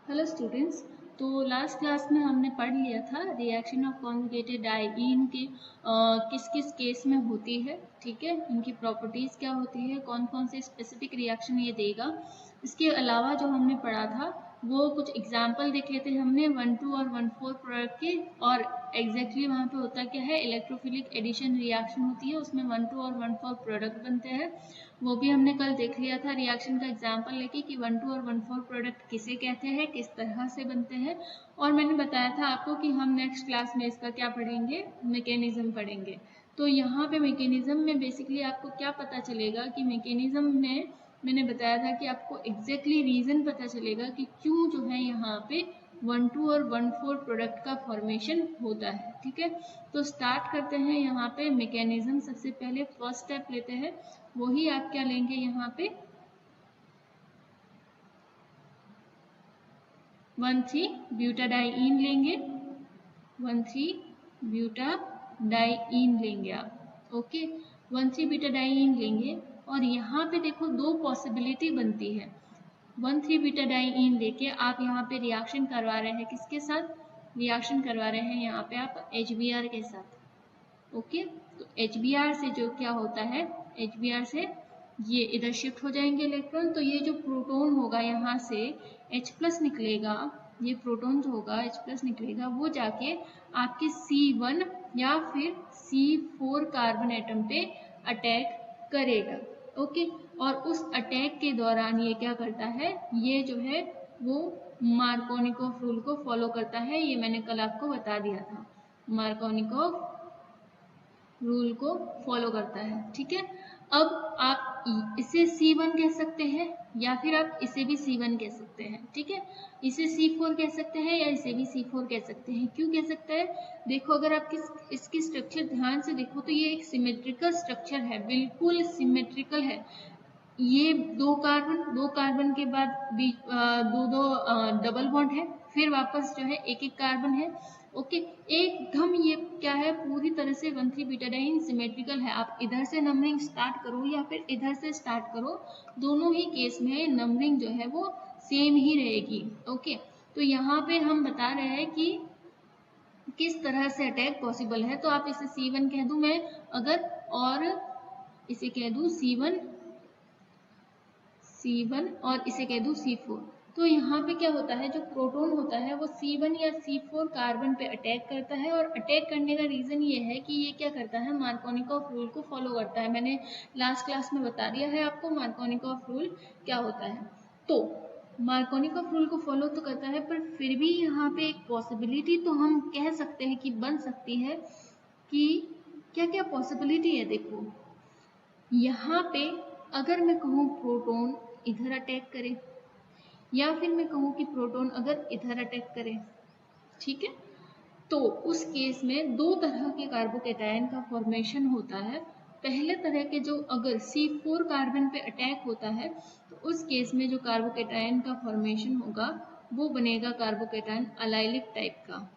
Hello students. तो last class में हमने पढ़ लिया था रिएक्शन ऑफ कॉन्जुगेटेड डाइईन की किस किस केस में होती है, ठीक है, इनकी प्रॉपर्टीज़ क्या होती है, कौन कौन से स्पेसिफिक रिएक्शन ये देगा। इसके अलावा जो हमने पढ़ा था वो कुछ एग्जाम्पल देखे थे हमने 1,2 और 1,4 प्रोडक्ट के, और एग्जैक्टली वहाँ पे होता क्या है, इलेक्ट्रोफिलिक एडिशन रिएक्शन होती है, उसमें 1,2 और 1,4 प्रोडक्ट बनते हैं। वो भी हमने कल देख लिया था रिएक्शन का एग्जाम्पल लेके कि 1,2 और 1,4 प्रोडक्ट किसे कहते हैं, किस तरह से बनते हैं। और मैंने बताया था आपको कि हम नेक्स्ट क्लास में इसका क्या पढ़ेंगे, मैकेनिज्म पढ़ेंगे। तो यहाँ पे मैकेनिज्म में बेसिकली आपको क्या पता चलेगा कि मैकेनिज्म में मैंने बताया था कि आपको एग्जैक्टली रीज़न पता चलेगा कि क्यों जो है यहाँ पे 1,2 और 1,4 प्रोडक्ट का फॉर्मेशन होता है, ठीक है। तो स्टार्ट करते हैं यहाँ पे मैकेनिज्म। सबसे पहले फर्स्ट स्टेप लेते हैं, वही आप क्या लेंगे यहाँ पे 1,3-ब्यूटाडाइईन लेंगे, 1,3-ब्यूटाडाइईन लेंगे आप, ओके। 1,3-ब्यूटाडाइईन लेंगे और यहाँ पे देखो दो पॉसिबिलिटी बनती है। 1,3-ब्यूटाडाइईन लेके आप यहाँ पे रिएक्शन करवा रहे हैं, किसके साथ रिएक्शन करवा रहे हैं, यहाँ पे आप HBr के साथ, ओके। तो HBr से जो क्या होता है, HBr से ये इधर शिफ्ट हो जाएंगे इलेक्ट्रॉन, तो ये जो प्रोटॉन होगा यहाँ से H+ निकलेगा, ये प्रोटॉन जो होगा H+ निकलेगा, वो जाके आपके C1 या फिर C4 कार्बन एटम पे अटैक करेगा, ओके। और उस अटैक के दौरान ये क्या करता है, ये जो है वो मार्कोनिकोव रूल को फॉलो करता है। ये मैंने कल आपको बता दिया था, मार्कोनिकोव रूल को फॉलो करता है, ठीक है। अब आप इसे C1 कह सकते हैं या फिर आप इसे भी C1 कह सकते हैं, ठीक है। इसे C4 कह सकते हैं या इसे भी C4 कह सकते हैं। क्यों कह सकते हैं, देखो अगर आप इसकी स्ट्रक्चर ध्यान से देखो तो ये एक सिमेट्रिकल स्ट्रक्चर है, बिल्कुल सिमेट्रिकल है। ये दो कार्बन के बाद दो डबल बॉन्ड है, फिर वापस जो है एक एक कार्बन है, ओके। एकदम ये क्या है, पूरी तरह से 1,3-ब्यूटाडाइईन सिमेट्रिकल है। आप इधर से नंबरिंग स्टार्ट करो या फिर इधर से स्टार्ट करो, दोनों ही केस में नंबरिंग जो है वो सेम ही रहेगी, ओके। तो यहाँ पे हम बता रहे हैं कि किस तरह से अटैक पॉसिबल है। तो आप इसे C1 कह दूं मैं अगर, और इसे कह दूं C1 और इसे कह दूं C4। तो यहाँ पे क्या होता है, जो प्रोटॉन होता है वो C1 या C4 कार्बन पे अटैक करता है, और अटैक करने का रीज़न ये है कि ये क्या करता है, मार्कोनिकोव रूल को फॉलो करता है। मैंने लास्ट क्लास में बता दिया है आपको मार्कोनिकोव रूल क्या होता है। तो मार्कोनिकोव रूल को फॉलो तो करता है, पर फिर भी यहाँ पे एक पॉसिबिलिटी तो हम कह सकते हैं कि बन सकती है कि क्या क्या पॉसिबिलिटी है। देखो यहाँ पे अगर मैं कहूँ प्रोटॉन इधर अटैक करे, या फिर मैं कहूँ कि प्रोटॉन अगर इधर अटैक करे, ठीक है, तो उस केस में दो तरह के कार्बोकैटायन का फॉर्मेशन होता है। पहले तरह के जो अगर C4 कार्बन पे अटैक होता है, तो उस केस में जो कार्बोकैटायन का फॉर्मेशन होगा वो बनेगा कार्बोकैटायन अलाइलिक टाइप का,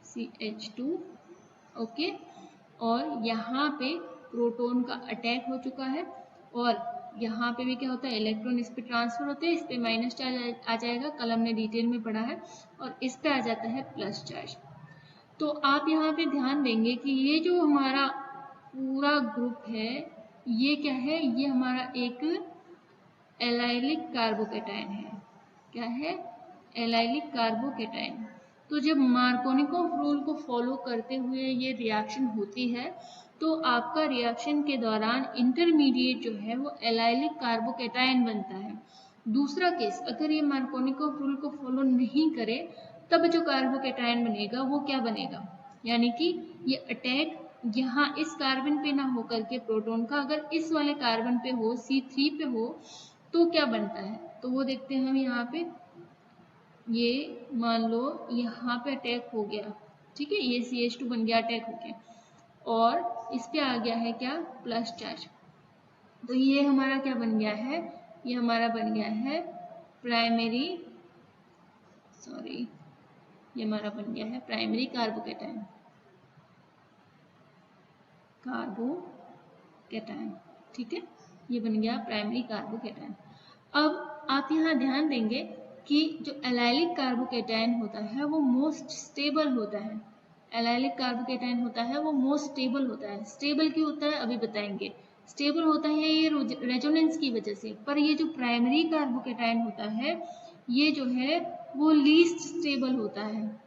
CH2, ओके। और यहाँ पे प्रोटॉन का अटैक हो चुका है, और यहाँ पे भी क्या होता है, इलेक्ट्रॉन इस पे ट्रांसफर होते हैं, इस पे माइनस चार्ज आ जाएगा, कल हमने डिटेल में पढ़ा है, और इस पे आ जाता है प्लस चार्ज। तो आप यहाँ पे ध्यान देंगे कि ये जो हमारा पूरा ग्रुप है ये क्या है, ये हमारा एक एलाइलिक कार्बोकैटायन है। क्या है, एलाइलिक कार्बोकैटायन। तो जब मार्कोनिकोव रूल को फॉलो करते हुए ये रिएक्शन होती है, तो आपका रिएक्शन के दौरान इंटरमीडिएट जो है वो एलाइलिक कार्बोकैटायन बनता है। दूसरा केस, अगर ये मार्कोनिकोव रूल को फॉलो नहीं करे, तब जो कार्बोकैटायन बनेगा वो क्या बनेगा, यानी कि ये अटैक यहाँ इस कार्बन पे ना होकर के प्रोटॉन का अगर इस वाले कार्बन पे हो, C3 पे हो, तो क्या बनता है। तो वो देखते हैं हम यहाँ पे, ये मान लो यहाँ पे अटैक हो गया, ठीक है, ये CH2 बन गया, अटैक हो गया, और इस पे आ गया है क्या, प्लस चार्ज। तो ये हमारा क्या बन गया है, ये हमारा बन गया है प्राइमरी, सॉरी, ये हमारा बन गया है प्राइमरी कार्बोकैटायन, ठीक है, ये बन गया प्राइमरी कार्बोकैटायन। अब आप यहाँ ध्यान देंगे कि जो एलाइलिक कार्बोकेटायन होता है वो मोस्ट स्टेबल होता है। एलाइलिक कार्बोकेटायन होता है वो मोस्ट स्टेबल होता है। स्टेबल क्यों होता है अभी बताएंगे। स्टेबल होता है ये रेजोनेंस की वजह से, पर ये जो प्राइमरी कार्बोकेटायन होता है ये जो है वो लीस्ट स्टेबल होता है।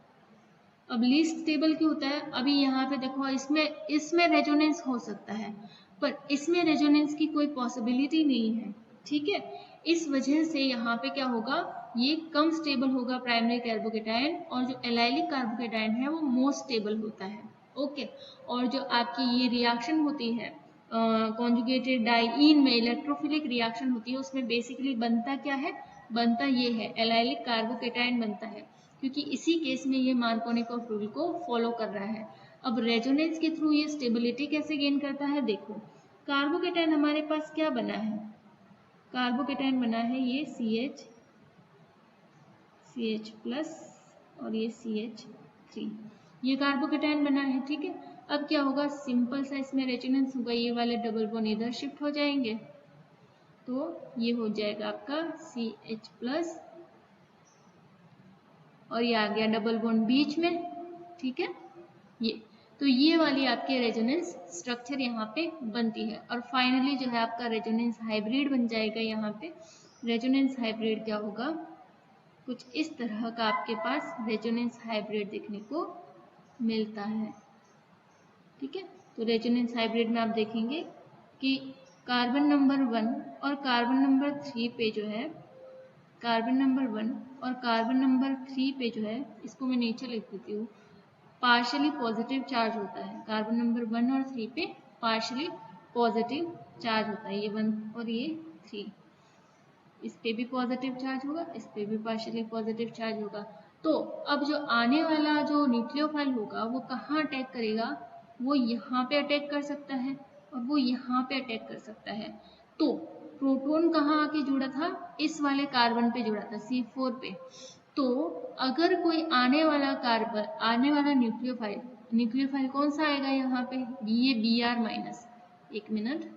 अब लीस्ट स्टेबल क्यों होता है, अभी यहाँ पे देखो इसमें रेजोनेंस हो सकता है पर इसमें रेजोनेंस की कोई पॉसिबिलिटी नहीं है, ठीक है। इस वजह से यहाँ पे क्या होगा, ये कम स्टेबल होगा प्राइमरी कार्बोकेटायन, और जो एलाइलिक कार्बोकेटायन है वो मोस्ट स्टेबल होता है। ओके, और जो आपकी ये रिएक्शन होती है कॉन्जुगेटेड डाइईन में इलेक्ट्रोफिलिक रिएक्शन होती है, उसमें बेसिकली बनता क्या है, बनता ये है एलाइलिक कार्बोकेटायन बनता है, क्योंकि इसी केस में ये मार्कोनिकोव रूल को फॉलो कर रहा है। अब रेजोनेंस के थ्रू ये स्टेबिलिटी कैसे गेन करता है, देखो कार्बोकेटायन हमारे पास क्या बना है, कार्बोकेटायन बना है ये CH प्लस और ये CH3, ये कार्बोकेटायन बना है, ठीक है। अब क्या होगा, सिंपल सा इसमें रेजोनेंस होगा, ये वाले डबल बॉन्ड इधर शिफ्ट हो जाएंगे, तो ये हो जाएगा आपका CH प्लस और ये आ गया डबल बॉन्ड बीच में, ठीक है। ये तो ये वाली आपके रेजोनेंस स्ट्रक्चर यहाँ पे बनती है, और फाइनली जो है आपका रेजोनेंस हाइब्रिड बन जाएगा। यहाँ पे रेजोनेंस हाइब्रिड क्या होगा, कुछ इस तरह का आपके पास रेजोनेंस हाइब्रिड देखने को मिलता है, ठीक है। तो रेजोनेंस हाइब्रिड में आप देखेंगे कि कार्बन नंबर 1 और कार्बन नंबर 3 पे जो है, कार्बन नंबर 1 और कार्बन नंबर 3 पे जो है, इसको मैं नीचे लिख देती हूँ, पार्शियली पॉजिटिव चार्ज होता है। कार्बन नंबर 1 और 3 पे पार्शियली पॉजिटिव चार्ज होता है, ये 1 और ये 3, इस पे भी पॉजिटिव चार्ज होगा, इस पे भी पार्शियली पॉजिटिव चार्ज होगा। तो अब जो आने वाला जो न्यूक्लियोफाइल होगा वो कहाँ अटैक करेगा, वो यहाँ पे अटैक कर सकता है और वो यहाँ पे अटैक कर सकता है। तो प्रोटॉन कहाँ आके जुड़ा था, इस वाले कार्बन पे जुड़ा था, C4 पे। तो अगर कोई आने वाला कार्बन, आने वाला न्यूक्लियोफाइल कौन सा आएगा यहाँ पे, ये Br-, एक मिनट,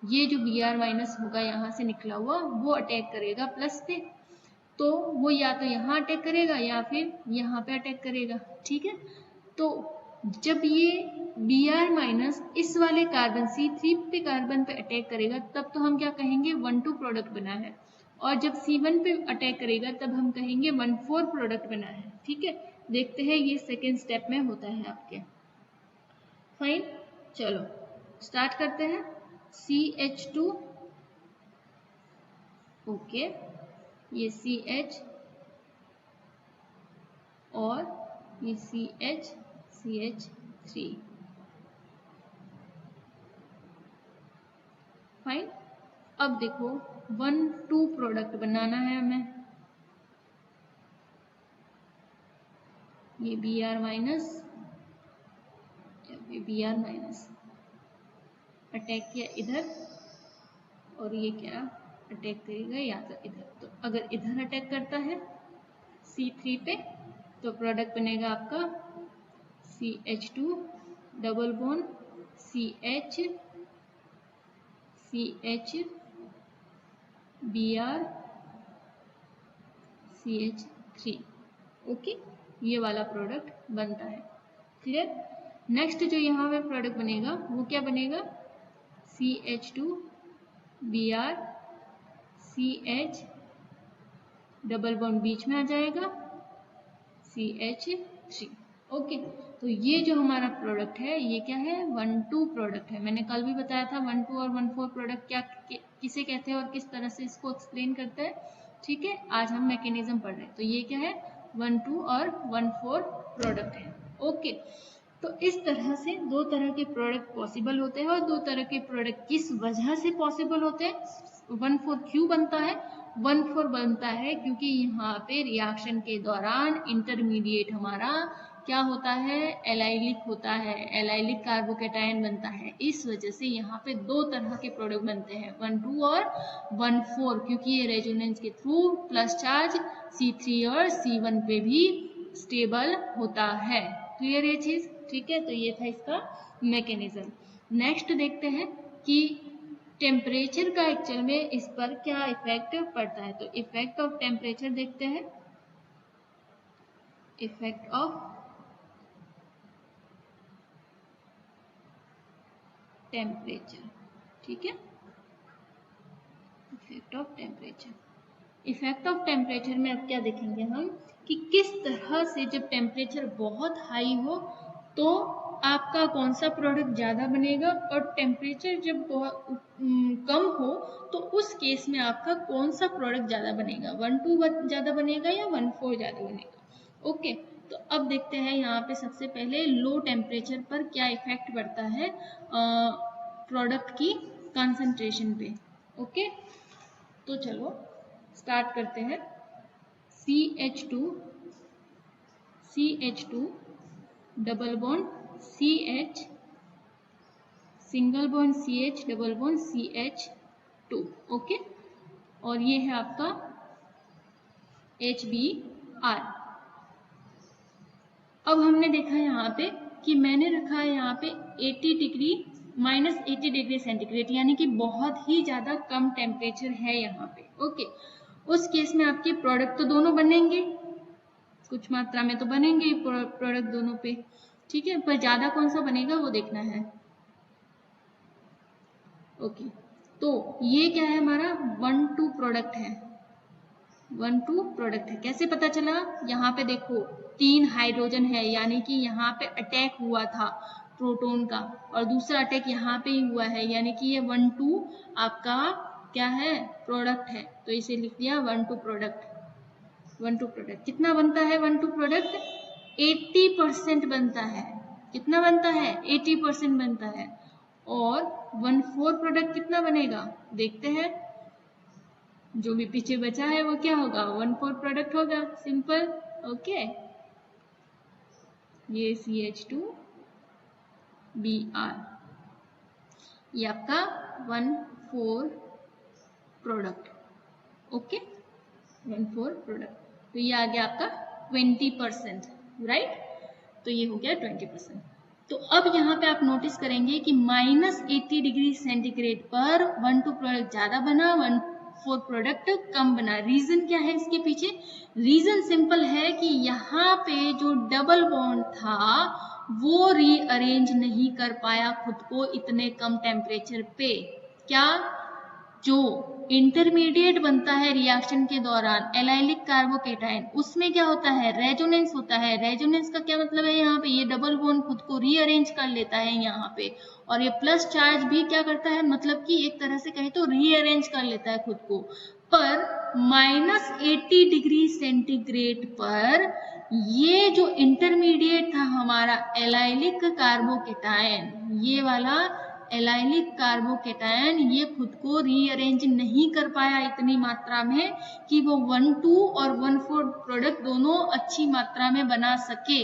ये जो Br- होगा यहाँ से निकला हुआ, वो अटैक करेगा प्लस पे, तो वो या तो यहाँ अटैक करेगा या फिर यहाँ पे अटैक करेगा, ठीक है। तो जब ये Br- इस वाले कार्बन C3 पे कार्बन पे अटैक करेगा, तब तो हम क्या कहेंगे, 1,2 प्रोडक्ट बना है, और जब C1 पे अटैक करेगा तब हम कहेंगे 1,4 प्रोडक्ट बना है, ठीक है। देखते हैं ये सेकेंड स्टेप में होता है आपके। फाइन, चलो स्टार्ट करते हैं। CH2, ओके, ये CH और ये CH3, फाइन। अब देखो 1,2 प्रोडक्ट बनाना है हमें, ये Br- अटैक किया इधर, और ये क्या अटैक करेगा या तो इधर। तो अगर इधर अटैक करता है C3 पे, तो प्रोडक्ट बनेगा आपका CH2 double bond CH Br CH3, okay, ये वाला प्रोडक्ट बनता है, क्लियर। नेक्स्ट जो यहाँ पे प्रोडक्ट बनेगा वो क्या बनेगा, CH2 Br CH double bond बीच में आ जाएगा CH3, ओके। तो ये जो हमारा प्रोडक्ट है ये क्या है, 1,2 प्रोडक्ट है। मैंने कल भी बताया था 1,2 और 1,4 प्रोडक्ट क्या किसे कहते हैं और किस तरह से इसको एक्सप्लेन करते हैं, ठीक है। आज हम मैकेनिज्म पढ़ रहे हैं। तो ये क्या है, 1,2 और 1,4 प्रोडक्ट है, ओके। तो इस तरह से दो तरह के प्रोडक्ट पॉसिबल होते हैं, और दो तरह के प्रोडक्ट किस वजह से पॉसिबल होते हैं। 1,4 क्यों बनता है, 1,4 बनता है क्योंकि यहाँ पे रिएक्शन के दौरान इंटरमीडिएट हमारा क्या होता है, एलाइलिक होता है, एलाइलिक कार्बोकेटायन बनता है। इस वजह से यहाँ पे दो तरह के प्रोडक्ट बनते हैं, 1,2 और 1,4, क्योंकि ये रेजोनेंस के थ्रू प्लस चार्ज C3 और C1 पे भी स्टेबल होता है। क्लियर ये चीज, ठीक है। तो ये था इसका मैकेनिज्म। नेक्स्ट देखते हैं कि टेम्परेचर का एक्चुअल में इस पर क्या इफेक्ट पड़ता है। तो इफेक्ट ऑफ टेम्परेचर देखते हैं, इफेक्ट ऑफ टेम्परेचर, ठीक है, effect of temperature. Effect of temperature में अब क्या देखेंगे हम कि किस तरह से जब टेम्परेचर बहुत हाई हो तो आपका कौन सा प्रोडक्ट ज़्यादा बनेगा, और टेम्परेचर जब बहुत कम हो तो उस केस में आपका कौन सा प्रोडक्ट ज़्यादा बनेगा, 1-2 ज़्यादा बनेगा या 1-4 ज़्यादा बनेगा। ओके, तो अब देखते हैं यहाँ पे सबसे पहले लो टेम्परेचर पर क्या इफेक्ट पड़ता है प्रोडक्ट की कंसंट्रेशन पे। ओके, तो चलो स्टार्ट करते हैं। CH2 double bond CH, single bond CH, double bond CH2। Okay, और ये है आपका HBr। अब हमने देखा यहाँ पे कि मैंने रखा है यहाँ पे 80 डिग्री -80 डिग्री सेंटीग्रेड, यानी कि बहुत ही ज़्यादा कम टेम्परेचर है यहाँ पे। ओके, उस केस में आपके प्रोडक्ट तो दोनों बनेंगे, कुछ मात्रा में तो बनेंगे प्रोडक्ट दोनों पे, ठीक है, पर ज़्यादा कौन सा बनेगा वो देखना है। ओके, तो ये क्या है हमारा 1-2 प्रोडक्ट है, 1-2 प्रोडक्ट है। कैसे पता चला, यहाँ पे देखो 3 हाइड्रोजन है, यानी कि यहाँ पे अटैक हुआ था प्रोटॉन का, और दूसरा अटैक यहाँ पे ही हुआ है, यानी कि ये 1-2 आपका क्या है प्रोडक्ट है, तो इसे लिख दिया 1-2 प्रोडक्ट। 1-2 प्रोडक्ट कितना बनता है, 1-2 प्रोडक्ट 80% बनता है। कितना बनता है, 80% बनता है। और 1-4 प्रोडक्ट कितना बनेगा देखते हैं, जो भी पीछे बचा है वो क्या होगा, 1-4 प्रोडक्ट होगा, सिंपल। ओके, ये CH2Br, ये आपका 1-4 प्रोडक्ट। ओके, 1-4 प्रोडक्ट, तो ये आ गया आपका 20%, राइट, तो ये हो गया 20%। तो अब यहाँ पे आप नोटिस करेंगे कि -80 डिग्री सेंटीग्रेड पर 1-2 प्रोडक्ट ज्यादा बना, 1-4 प्रोडक्ट कम बना। रीजन क्या है इसके पीछे, रीजन सिंपल है कि यहाँ पे जो डबल बॉन्ड था वो रीअरेंज नहीं कर पाया खुद को इतने कम टेम्परेचर पे। क्या, जो इंटरमीडिएट बनता है रिएक्शन के दौरान एलाइलिक कार्बोकेटाइन, उसमें क्या होता है, रेजोनेंस होता है। रेजोनेंस का क्या मतलब है, यहाँ पे ये डबल बॉन्ड खुद को रीअरेंज कर लेता है यहाँ पे, और ये प्लस चार्ज भी क्या करता है, मतलब कि एक तरह से कहे तो रीअरेंज कर लेता है खुद को। पर -80 डिग्री सेंटीग्रेड पर ये जो इंटरमीडिएट था हमारा एलाइलिक कार्बोकेटाइन, ये वाला एलाइलिक कार्बोकेटायन, ये खुद को रीअरेंज नहीं कर पाया इतनी मात्रा में कि वो 1-2 और 1-4 प्रोडक्ट दोनों अच्छी मात्रा में बना सके।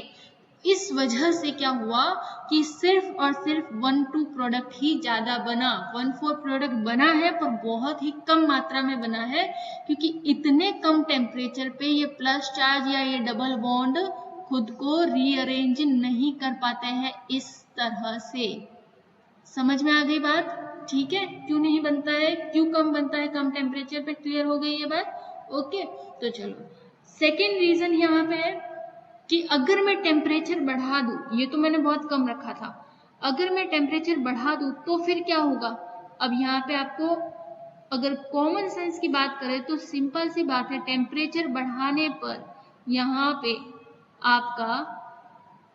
इस वजह से क्या हुआ कि सिर्फ और सिर्फ 1-2 प्रोडक्ट ही ज्यादा बना, 1-4 प्रोडक्ट बना है पर बहुत ही कम मात्रा में बना है, क्योंकि इतने कम टेम्परेचर पे ये प्लस चार्ज या ये डबल बॉन्ड खुद को रीअरेंज नहीं कर पाते हैं इस तरह से। समझ में आ गई बात, ठीक है, क्यों नहीं बनता है, क्यों कम बनता है कम टेम्परेचर पे, क्लियर हो गई ये बात। ओके, तो चलो सेकेंड रीजन यहाँ पे है कि अगर मैं टेम्परेचर बढ़ा दूं, ये तो मैंने बहुत कम रखा था, अगर मैं टेम्परेचर बढ़ा दूं तो फिर क्या होगा। अब यहाँ पे आपको अगर कॉमन सेंस की बात करें तो सिंपल सी बात है, टेम्परेचर बढ़ाने पर यहाँ पे आपका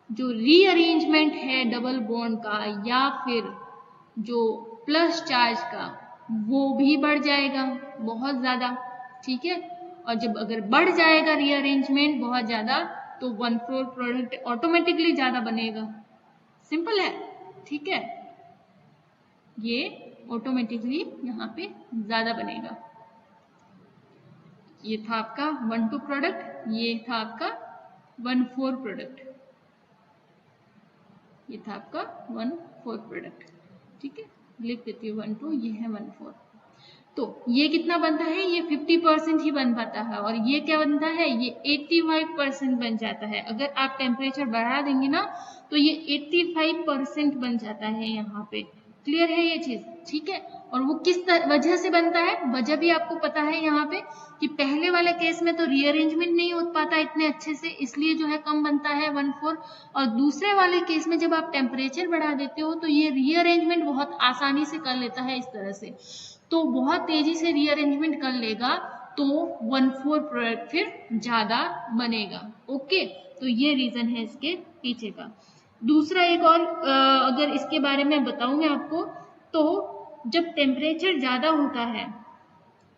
जो रीअरेंजमेंट है डबल बॉन्ड का या फिर जो प्लस चार्ज का, वो भी बढ़ जाएगा बहुत ज्यादा, ठीक है। और जब अगर बढ़ जाएगा रीअरेंजमेंट बहुत ज्यादा तो 1-4 प्रोडक्ट ऑटोमेटिकली ज्यादा बनेगा, सिंपल है, ठीक है, ये ऑटोमेटिकली यहाँ पे ज्यादा बनेगा। ये था आपका 1-2 प्रोडक्ट, ये था आपका 1-4 प्रोडक्ट, ये था आपका 1-4 प्रोडक्ट, ठीक है, लिख देती हूँ 1-2, ये है 1-4। तो ये कितना बनता है, ये 50% ही बन पाता है, और ये क्या बनता है, ये 85% बन जाता है। अगर आप टेम्परेचर बढ़ा देंगे ना तो ये 85% बन जाता है यहाँ पे, क्लियर है ये चीज, ठीक है। और वो किस वजह से बनता है, वजह भी आपको पता है यहाँ पे कि पहले वाले केस में तो रीअरेंजमेंट नहीं हो पाता इतने अच्छे से, इसलिए जो है कम बनता है 1/4। और दूसरे वाले केस में जब आप टेम्परेचर बढ़ा देते हो तो ये रीअरेंजमेंट बहुत आसानी से कर लेता है इस तरह से, तो बहुत तेजी से रीअरेंजमेंट कर लेगा, तो 1/4 प्रोडक्ट फिर ज्यादा बनेगा। ओके, तो ये रीजन है इसके पीछे का। दूसरा एक और अगर इसके बारे में बताऊं मैं आपको, तो जब टेम्परेचर ज्यादा होता है,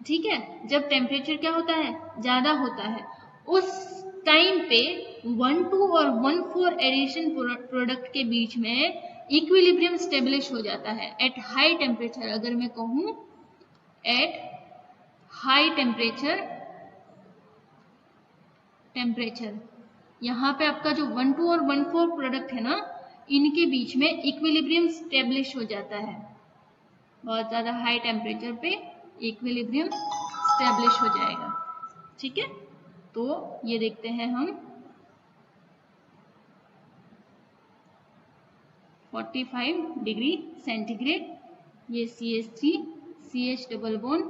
ठीक है, जब टेम्परेचर क्या होता है, ज्यादा होता है, उस टाइम पे 1/2 और 1/4 एडिशन प्रोडक्ट के बीच में इक्विलिब्रियम स्टेब्लिश हो जाता है एट हाई टेम्परेचर। अगर मैं कहूं एट हाई टेम्परेचर यहाँ पे आपका जो 1/2 और 1/4 प्रोडक्ट है ना, इनके बीच में इक्विलिब्रियम स्टेब्लिश हो जाता है। बहुत ज्यादा हाई टेम्परेचर पे इक्विलिब्रियम स्टेब्लिश हो जाएगा, ठीक है। तो ये देखते हैं हम 45 डिग्री सेंटीग्रेड, ये CH3 CH double bond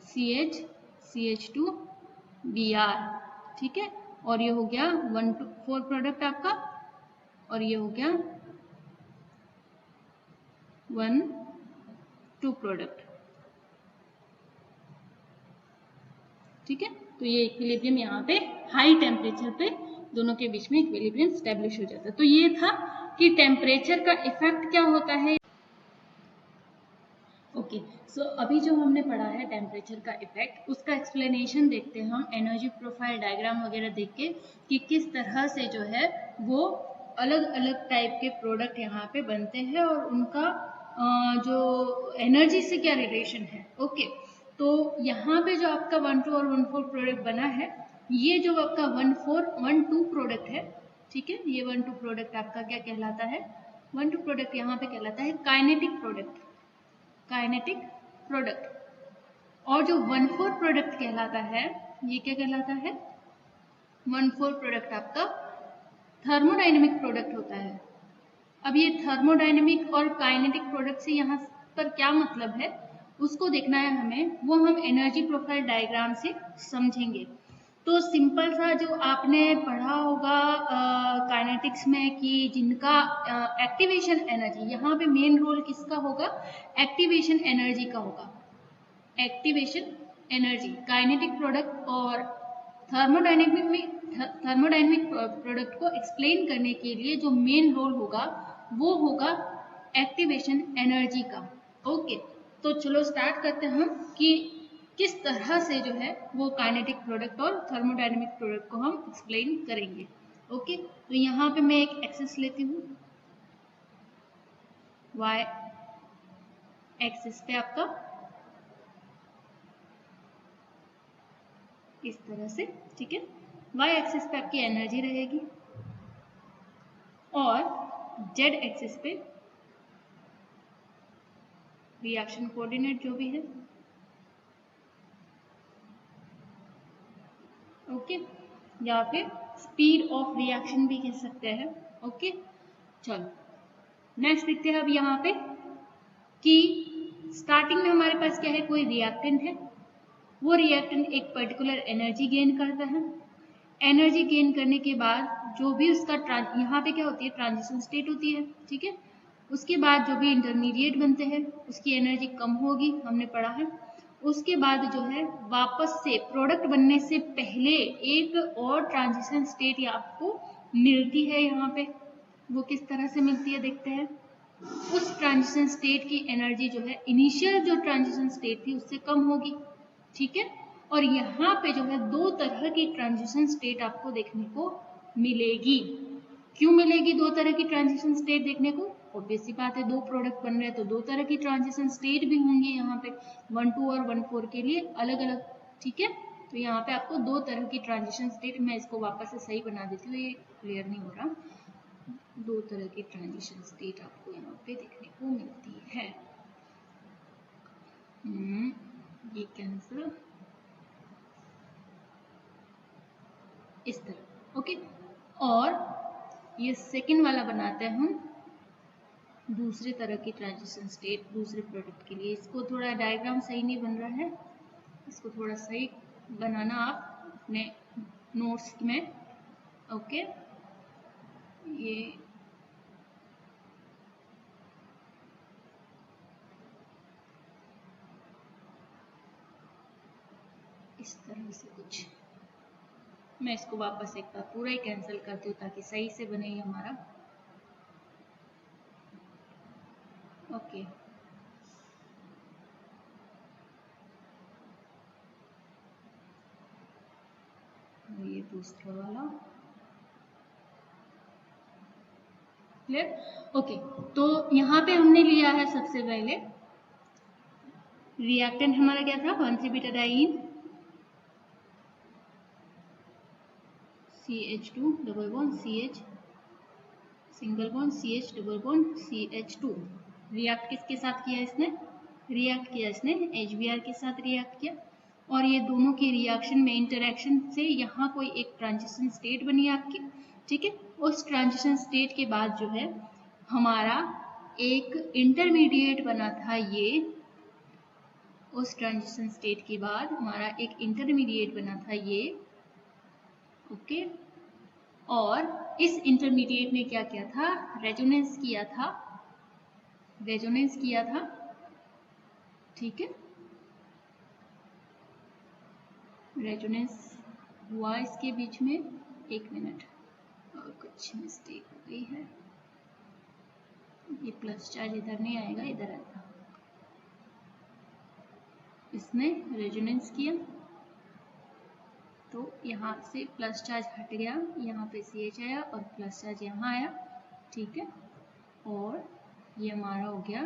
CH CH2 Br, ठीक है। और ये हो गया 1/4 प्रोडक्ट आपका, और ये हो गया 1/2 प्रोडक्ट, ठीक है। तो ये इक्विलिब्रियम यहाँ पे हाई टेम्परेचर पे दोनों के बीच में इक्विलिब्रियम स्टैब्लिश हो जाता है। तो ये था कि टेम्परेचर का इफेक्ट क्या होता है। ओके, सो अभी जो हमने पढ़ा है टेम्परेचर का इफेक्ट, उसका एक्सप्लेनेशन देखते हैं हम एनर्जी प्रोफाइल डायग्राम वगैरह देख के कि किस तरह से जो है वो अलग अलग टाइप के प्रोडक्ट यहाँ पे बनते हैं और उनका जो एनर्जी से क्या रिलेशन है। ओके, तो यहाँ पे जो आपका 1/2 और 1/4 प्रोडक्ट बना है, ये जो आपका 1/2 प्रोडक्ट है, ठीक है, ये 1/2 प्रोडक्ट आपका क्या कहलाता है, 1/2 प्रोडक्ट यहाँ पे कहलाता है काइनेटिक प्रोडक्ट, काइनेटिक प्रोडक्ट। और जो 1/4 प्रोडक्ट कहलाता है, ये क्या कहलाता है, 1/4 प्रोडक्ट आपका थर्मोडाइनमिक प्रोडक्ट होता है। अब ये थर्मोडाइनमिक और काइनेटिक प्रोडक्ट से यहाँ पर क्या मतलब है, उसको देखना है हमें, वो हम एनर्जी प्रोफाइल डायग्राम से समझेंगे। तो सिंपल सा जो आपने पढ़ा होगा काइनेटिक्स में कि जिनका एक्टिवेशन एनर्जी, यहाँ पे मेन रोल किसका होगा, एक्टिवेशन एनर्जी का होगा। एक्टिवेशन एनर्जी काइनेटिक प्रोडक्ट और थर्मोडाइनमिक प्रोडक्ट को एक्सप्लेन करने के लिए जो मेन रोल होगा वो होगा एक्टिवेशन एनर्जी का। ओके, तो चलो स्टार्ट करते हैं हम कि किस तरह से जो है वो काइनेटिक प्रोडक्ट और थर्मोडायनेमिक प्रोडक्ट को हम एक्सप्लेन करेंगे। ओके, तो यहाँ पे मैं एक एक्सिस लेती हूँ, y एक्सिस पे आपका इस तरह से, ठीक है, y एक्सिस पे आपकी एनर्जी रहेगी और z एक्सिस पे रिएक्शन कोऑर्डिनेट जो भी है। ओके, या फिर स्पीड ऑफ रिएक्शन भी कह सकते हैं। ओके, चलो नेक्स्ट देखते हैं अब यहाँ पे कि स्टार्टिंग में हमारे पास क्या है, कोई रिएक्टेंट है, वो रिएक्टेंट एक पर्टिकुलर एनर्जी गेन करता है। एनर्जी गेन करने के बाद जो भी उसका यहाँ पे क्या होती है, ट्रांजिशन स्टेट होती है, ठीक है। उसके बाद जो भी इंटरमीडिएट बनते हैं उसकी एनर्जी कम होगी, हमने पढ़ा है। उसके बाद जो है वापस से प्रोडक्ट बनने से पहले एक और ट्रांजिशन स्टेट आपको मिलती है यहाँ पे, वो किस तरह से मिलती है देखते हैं। उस ट्रांजिशन स्टेट की एनर्जी जो है इनिशियल जो ट्रांजिशन स्टेट थी उससे कम होगी, ठीक है। और यहाँ पे जो है दो तरह की ट्रांजिशन स्टेट आपको देखने को मिलेगी। क्यों मिलेगी दो तरह की ट्रांजिशन स्टेट देखने को, ऑब्वियस सी बात है, दो प्रोडक्ट बन रहे हैं तो दो तरह की ट्रांजिशन स्टेट भी होंगी यहाँ पे, 1/2 और 1/4 के लिए अलग अलग, ठीक है। तो यहाँ पे आपको दो तरह की ट्रांजिशन स्टेट, मैं इसको वापस से सही बना देती हूँ, ये क्लियर नहीं हो रहा, दो तरह की ट्रांजिशन स्टेट आपको यहाँ पे देखने को मिलती है। ये कैंसिल इस तरह। ओके, और ये सेकंड वाला बनाते हैं हम, दूसरे तरह की ट्रांजिशन स्टेट दूसरे प्रोडक्ट के लिए। इसको थोड़ा डायग्राम सही नहीं बन रहा है, इसको थोड़ा सही बनाना आप अपने नोट्स में। ओके, ये इस तरह से कुछ, मैं इसको वापस एक बार पूरा ही कैंसिल करती हूँ ताकि सही से बने ये हमारा। ओके, ये दूसरा वाला क्लियर। ओके, तो यहाँ पे हमने लिया है सबसे पहले रिएक्टेंट हमारा क्या था, 1,3-बीटाडाइईन CH2 double bond CH single bond CH double bond CH2। React किसके साथ किया इसने, रिएक्ट किया इसने HBr के साथ रिएक्ट किया, और ये दोनों के रिएक्शन में इंटरेक्शन से यहाँ कोई एक ट्रांजिशन स्टेट बनी आपकी। ठीक है, उस ट्रांजिशन स्टेट के बाद जो है हमारा एक इंटरमीडिएट बना था ये, उस ट्रांजिशन स्टेट के बाद हमारा एक इंटरमीडिएट बना था ये। ओके, और इस इंटरमीडिएट ने क्या किया था, रेजोनेंस किया था, रेजोनेंस किया था। ठीक है, रेजोनेंस हुआ इसके बीच में, एक मिनट, और कुछ मिस्टेक हो गई है, ये प्लस चार्ज इधर नहीं आएगा, इधर आएगा। इसने रेजोनेंस किया तो यहाँ से प्लस चार्ज हट गया, यहाँ पे CH आया और प्लस चार्ज यहाँ आया। ठीक है, और ये हमारा हो गया,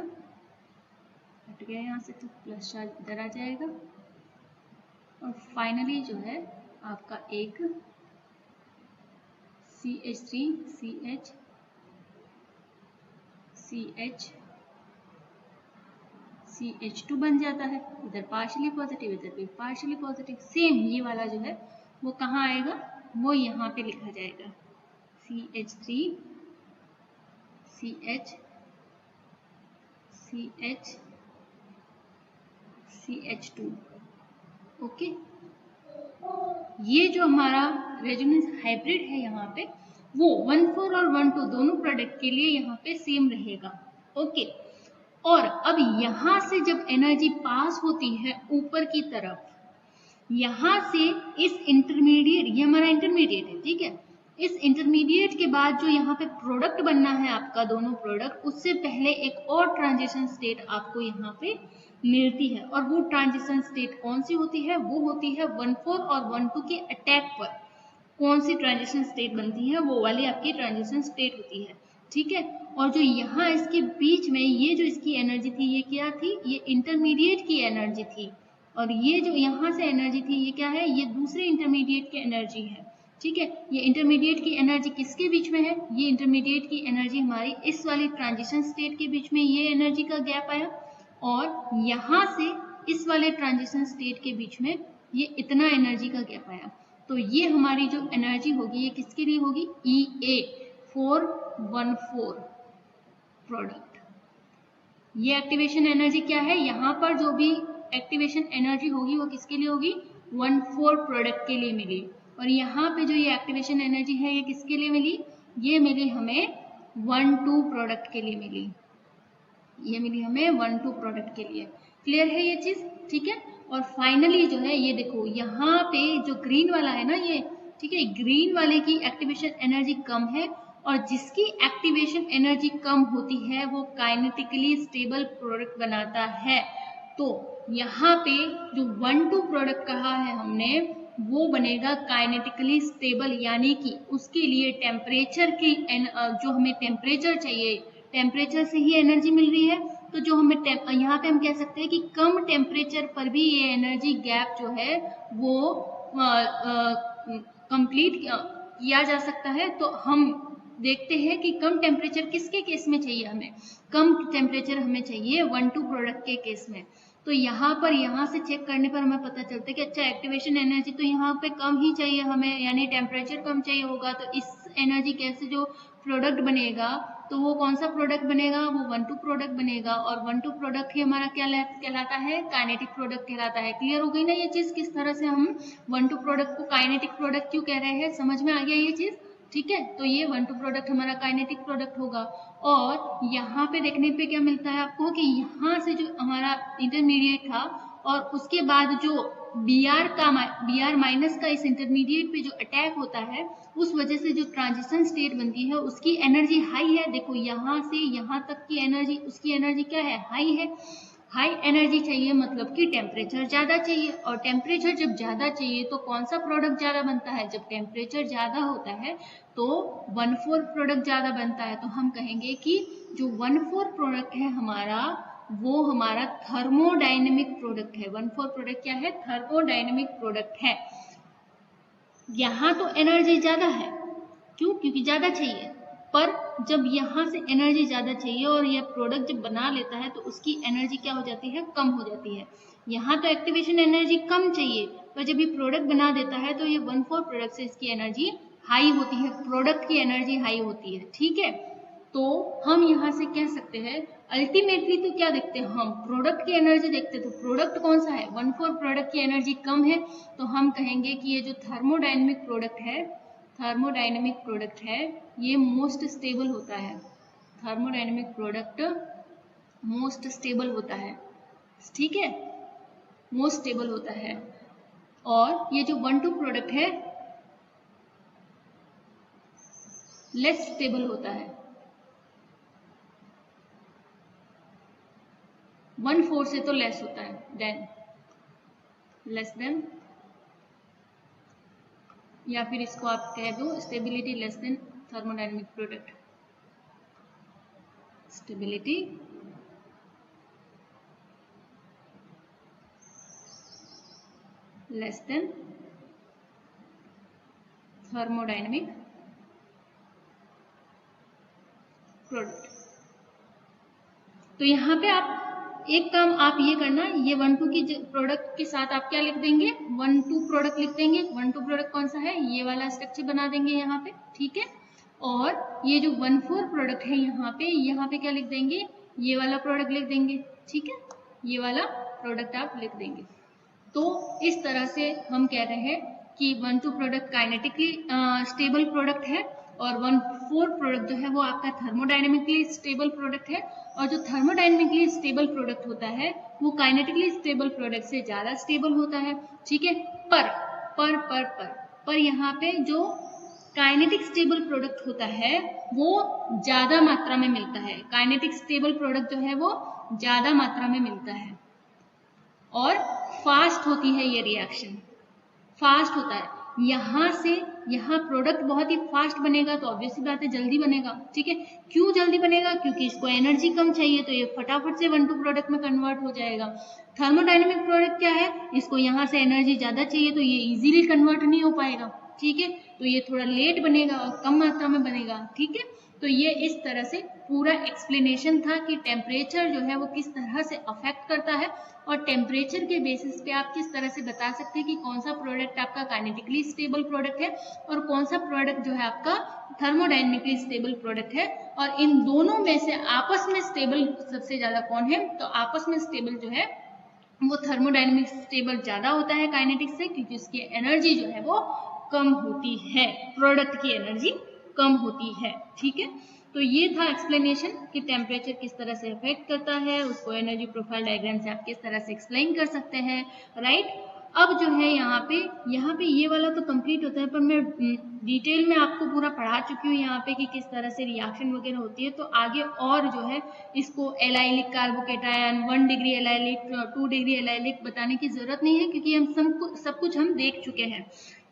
हट गया यहाँ से तो प्लस चार्ज इधर आ जाएगा, और फाइनली जो है आपका एक CH3 CH CH CH2 बन जाता है, इधर पार्शियली पॉजिटिव इधर भी पार्शियली पॉजिटिव। सेम ये वाला जो है वो कहाँ आएगा, वो यहाँ पे लिखा जाएगा CH3 CH CH CH2। Okay, ये जो हमारा रेजोनेंस हाइब्रिड है यहाँ पे वो 1,4 और 1,2 दोनों प्रोडक्ट के लिए यहाँ पे सेम रहेगा। ओके, और अब यहाँ से जब एनर्जी पास होती है ऊपर की तरफ, यहाँ से इस इंटरमीडिएट, ये हमारा इंटरमीडिएट है, ठीक है, इस इंटरमीडिएट के बाद जो यहाँ पे प्रोडक्ट बनना है आपका, दोनों प्रोडक्ट, उससे पहले एक और ट्रांजिशन स्टेट आपको यहाँ पे मिलती है, और वो ट्रांजिशन स्टेट कौन सी होती है, वो होती है 1,4 और 1,2 के अटैक पर कौन सी ट्रांजिशन स्टेट बनती है, वो वाली आपकी ट्रांजिशन स्टेट होती है। ठीक है, और जो यहाँ इसके बीच में ये जो इसकी एनर्जी थी, ये क्या थी, ये इंटरमीडिएट की एनर्जी थी, और ये जो यहाँ से एनर्जी थी ये क्या है, ये दूसरे इंटरमीडिएट की एनर्जी है। ठीक है, ये इंटरमीडिएट की एनर्जी किसके बीच में है, ये इंटरमीडिएट की एनर्जी हमारी इस वाली ट्रांजिशन स्टेट के बीच में, ये एनर्जी का गैप आया, और यहाँ से इस वाले ट्रांजिशन स्टेट के बीच में ये इतना एनर्जी का गैप आया। तो ये हमारी जो एनर्जी होगी ये किसके लिए होगी, EA414 प्रोडक्ट। ये एक्टिवेशन एनर्जी क्या है, यहाँ पर जो भी एक्टिवेशन एनर्जी होगी वो किसके लिए होगी, 1,4 प्रोडक्ट के लिए मिली, और यहाँ पे जो ये एक्टिवेशन एनर्जी है ये किसके लिए मिली, ये मिली हमें 1,2 प्रोडक्ट के लिए मिली, ये मिली हमें 1,2 प्रोडक्ट के लिए। क्लियर है ये चीज, ठीक है। और फाइनली जो है ये देखो यहाँ पे जो ग्रीन वाला है ना ये, ठीक है, ग्रीन वाले की एक्टिवेशन एनर्जी कम है, और जिसकी एक्टिवेशन एनर्जी कम होती है वो काइनेटिकली स्टेबल प्रोडक्ट बनाता है। तो यहाँ पे जो 1,2 प्रोडक्ट कहा है हमने वो बनेगा काइनेटिकली स्टेबल, यानी कि उसके लिए टेम्परेचर की जो हमें टेम्परेचर चाहिए, टेम्परेचर से ही एनर्जी मिल रही है, तो जो हमें यहाँ पे हम कह सकते हैं कि कम टेम्परेचर पर भी ये एनर्जी गैप जो है वो कंप्लीट किया जा सकता है। तो हम देखते हैं कि कम टेम्परेचर किसके केस में चाहिए, हमें कम टेम्परेचर हमें चाहिए 1,2 प्रोडक्ट के केस में। तो यहाँ पर यहाँ से चेक करने पर हमें पता चलता है कि अच्छा एक्टिवेशन एनर्जी तो यहाँ पे कम ही चाहिए हमें, यानी टेम्परेचर कम चाहिए होगा, तो इस एनर्जी कैसे जो प्रोडक्ट बनेगा तो वो कौन सा प्रोडक्ट बनेगा, वो 1,2 प्रोडक्ट बनेगा, और 1,2 प्रोडक्ट ही हमारा क्या कहलाता है, काइनेटिक प्रोडक्ट कहलाता है। क्लियर हो गई ना ये चीज, किस तरह से हम 1,2 प्रोडक्ट को काइनेटिक प्रोडक्ट क्यों कह रहे हैं, समझ में आ गया ये चीज। ठीक है, तो ये 1,2 प्रोडक्ट हमारा काइनेटिक प्रोडक्ट होगा। और यहाँ पे देखने पे क्या मिलता है आपको कि यहाँ से जो हमारा इंटरमीडिएट था और उसके बाद जो Br माइनस का इस इंटरमीडिएट पे जो अटैक होता है, उस वजह से जो ट्रांजिशन स्टेट बनती है उसकी एनर्जी हाई है। देखो यहाँ से यहाँ तक की एनर्जी, उसकी एनर्जी क्या है, हाई है। हाई एनर्जी चाहिए मतलब कि टेम्परेचर ज्यादा चाहिए, और टेम्परेचर जब ज्यादा चाहिए तो कौन सा प्रोडक्ट ज्यादा बनता है, जब टेम्परेचर ज्यादा होता है तो 1,4 प्रोडक्ट ज्यादा बनता है। तो हम कहेंगे कि जो 1,4 प्रोडक्ट है हमारा, वो हमारा थर्मोडायनेमिक प्रोडक्ट है। 1,4 प्रोडक्ट क्या है, थर्मोडायनेमिक प्रोडक्ट है। यहाँ तो एनर्जी ज्यादा है, क्यों, क्योंकि ज्यादा चाहिए, पर जब यहाँ से एनर्जी ज्यादा चाहिए और यह प्रोडक्ट जब बना लेता है तो उसकी एनर्जी क्या हो जाती है, कम हो जाती है। यहाँ तो एक्टिवेशन एनर्जी कम चाहिए, पर जब ये प्रोडक्ट बना देता है तो ये 1,4 प्रोडक्ट से इसकी एनर्जी हाई होती है, प्रोडक्ट की एनर्जी हाई होती है। ठीक है, तो हम यहाँ से कह सकते हैं अल्टीमेटली तो क्या देखते हैं हम, प्रोडक्ट की एनर्जी देखते हैं। तो प्रोडक्ट कौन सा है, 1,4 प्रोडक्ट की एनर्जी कम है, तो हम कहेंगे कि ये जो थर्मोडायनेमिक प्रोडक्ट है, थर्मोडायनेमिक प्रोडक्ट है, ये मोस्ट स्टेबल होता है। थर्मोडायनेमिक प्रोडक्ट मोस्ट स्टेबल होता है। ठीक है, मोस्ट स्टेबल होता है। और ये जो 1,2 प्रोडक्ट है लेस स्टेबल होता है। 1,4 से तो लेस होता है, देन लेस देन, या फिर इसको आप कह दो stability less than thermodynamic product, stability less than thermodynamic product. तो यहाँ पे आप एक काम आप ये करना, ये 1,2 की प्रोडक्ट के साथ आप क्या लिख देंगे, 1,2 प्रोडक्ट लिख देंगे। 1,2 प्रोडक्ट कौन सा है, ये वाला स्ट्रक्चर बना देंगे यहाँ पे। ठीक है, और ये जो 1,4 प्रोडक्ट है यहाँ पे क्या लिख देंगे, ये वाला प्रोडक्ट लिख देंगे। ठीक है, ये वाला प्रोडक्ट आप लिख देंगे। तो इस तरह से हम कह रहे हैं कि 1,2 प्रोडक्ट काइनेटिकली स्टेबल प्रोडक्ट है, और 1,4 प्रोडक्ट जो है वो आपका थर्मोडायनेमिकली स्टेबल प्रोडक्ट है। और जो थर्मोडायनेमिकली स्टेबल प्रोडक्ट होता है वो काइनेटिकली स्टेबल प्रोडक्ट से ज्यादा स्टेबल होता है। ठीक है, पर यहाँ पे जो काइनेटिक स्टेबल प्रोडक्ट होता है वो ज्यादा मात्रा में मिलता है। काइनेटिक स्टेबल प्रोडक्ट जो है वो ज्यादा मात्रा में मिलता है, और फास्ट होती है ये रिएक्शन, फास्ट होता है। यहाँ से यहाँ प्रोडक्ट बहुत ही फास्ट बनेगा, तो ऑब्वियसली बात है जल्दी बनेगा। ठीक है, क्यों जल्दी बनेगा, क्योंकि इसको एनर्जी कम चाहिए, तो ये फटाफट से 1,2 प्रोडक्ट में कन्वर्ट हो जाएगा। थर्मोडायनेमिक प्रोडक्ट क्या है, इसको यहाँ से एनर्जी ज्यादा चाहिए, तो ये इजीली कन्वर्ट नहीं हो पाएगा। ठीक है, तो ये थोड़ा लेट बनेगा और कम मात्रा में बनेगा। ठीक है, तो ये इस तरह से पूरा एक्सप्लेनेशन था कि टेम्परेचर जो है वो किस तरह से अफेक्ट करता है, और टेम्परेचर के बेसिस पे आप किस तरह से बता सकते हैं कि कौन सा प्रोडक्ट आपका काइनेटिकली स्टेबल प्रोडक्ट है और कौन सा प्रोडक्ट जो है आपका थर्मोडायनेमिकली स्टेबल प्रोडक्ट है। और इन दोनों में से आपस में स्टेबल सबसे ज्यादा कौन है, तो आपस में स्टेबल जो है वो थर्मोडायनेमिक स्टेबल ज्यादा होता है काइनेटिक से, क्योंकि उसकी एनर्जी जो है वो कम होती है, प्रोडक्ट की एनर्जी कम होती है। ठीक है, तो ये था एक्सप्लेनेशन कि टेम्परेचर किस तरह से अफेक्ट करता है, उसको एनर्जी प्रोफाइल डायग्राम से आप किस तरह से एक्सप्लेन कर सकते हैं। राइट, अब जो है यहाँ पे ये वाला तो कंप्लीट होता है, पर मैं डिटेल में आपको पूरा पढ़ा चुकी हूँ यहाँ पे कि किस तरह से रिएक्शन वगैरह होती है। तो आगे और जो है इसको allylic carbocation, 1 degree allylic, 2 degree allylic बताने की जरूरत नहीं है, क्योंकि हम सब कुछ हम देख चुके हैं।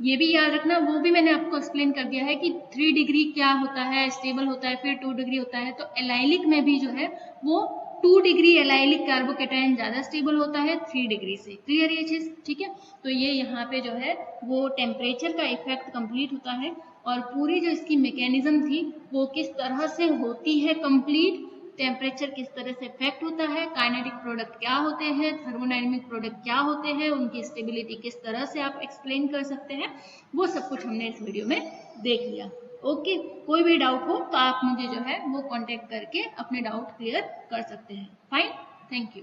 ये भी याद रखना, वो भी मैंने आपको एक्सप्लेन कर दिया है कि 3 डिग्री क्या होता है, स्टेबल होता है, फिर 2 डिग्री होता है। तो एलाइलिक में भी जो है वो 2 डिग्री एलाइलिक कार्बोकेटायन ज्यादा स्टेबल होता है 3 डिग्री से। क्लियर ये चीज, ठीक है। तो ये यहाँ पे जो है वो टेम्परेचर का इफेक्ट कंप्लीट होता है, और पूरी जो इसकी मैकेनिज्म थी वो किस तरह से होती है कंप्लीट, टेम्परेचर किस तरह से इफेक्ट होता है, काइनेटिक प्रोडक्ट क्या होते हैं, थर्मोडायनेमिक प्रोडक्ट क्या होते हैं, उनकी स्टेबिलिटी किस तरह से आप एक्सप्लेन कर सकते हैं, वो सब कुछ हमने इस वीडियो में देख लिया। ओके, कोई भी डाउट हो तो आप मुझे जो है वो कांटेक्ट करके अपने डाउट क्लियर कर सकते हैं। Fine, thank you.